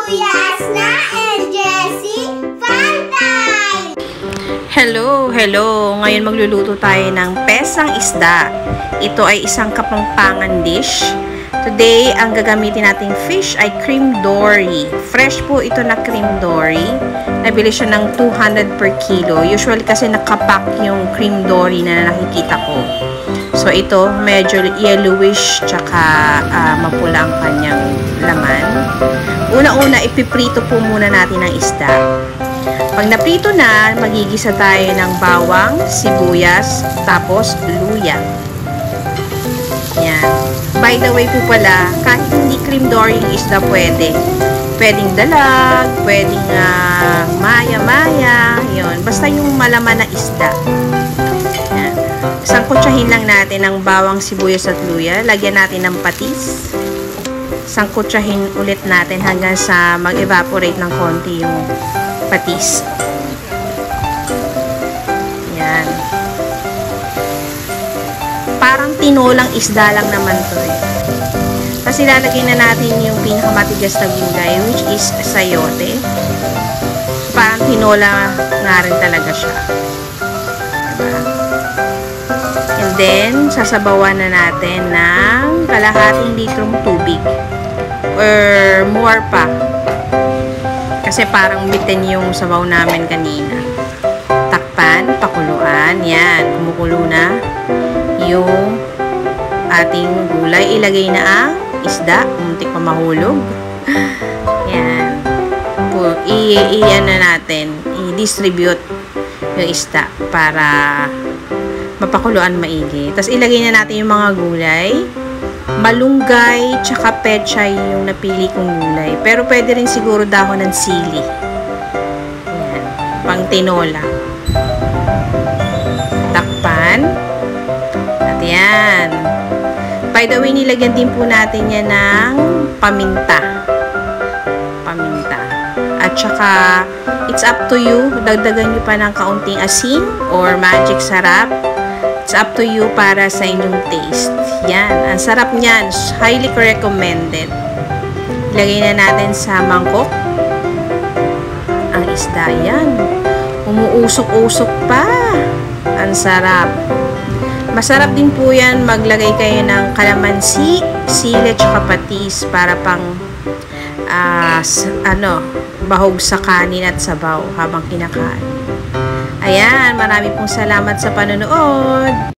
Yasna and Jessie Fun Time! Hello! Ngayon magluluto tayo ng pesang isda. Ito ay isang kapampangan dish. Today, ang gagamitin nating fish ay cream dory. Fresh po ito na cream dory. Nabili siya ng 200 per kilo. Usually kasi nakapack yung cream dory na nakikita ko. So, ito, medyo yellowish, tsaka mapula ang kanyang laman. Una-una, ipiprito po muna natin ang isda. Pag naprito na, magigisa tayo ng bawang, sibuyas, tapos luya. Yan. By the way po pala, kahit hindi cream dory yung isda pwede. Pwedeng dalag, pwedeng maya-maya, yun. Basta yung malaman na isda. Yan. Sangkutsahin lang natin ang bawang, sibuyas at luya. Lagyan natin ng patis. Sangkutsahin ulit natin hanggang sa mag-evaporate ng konti yung patis. Yan. Parang tinolang isda lang naman to eh. Kasi lalagyan na natin yung pinakamatigas na gulay, which is sayote. Parang tinola nga rin talaga siya. Diba? And then, sasabawan na natin ng kalahating litrong tubig. Or more pa. Kasi parang bitin yung sabaw namin kanina. Takpan, pakuluan. Yan, kumukulo na yung ating gulay. Ilagay na ang isda. Muntik pa mahulog. Yan. I-ano natin. I-distribute yung isda para mapakuluan maigi. Tapos ilagay na natin yung mga gulay. Malunggay, tsaka pechay yung napili kong gulay. Pero pwede rin siguro dahon ng sili. Yan. Pang tinola. Takpan. At yan. By the way, nilagyan din po natin yan ng paminta. Paminta. At tsaka, it's up to you. Dagdagan nyo pa ng kaunting asin or magic sarap. It's up to you para sa inyong taste. Yan. Ang sarap niyan. Highly recommended. Ilagay na natin sa mangkok. Ang isda. Yan. Umuusok-usok pa. Ang sarap. Masarap din po yan. Maglagay kayo ng kalamansi, sili, tsaka patis para pang bahog sa kanin at sabaw habang kinakain. Ayan, marami pong salamat sa panonood.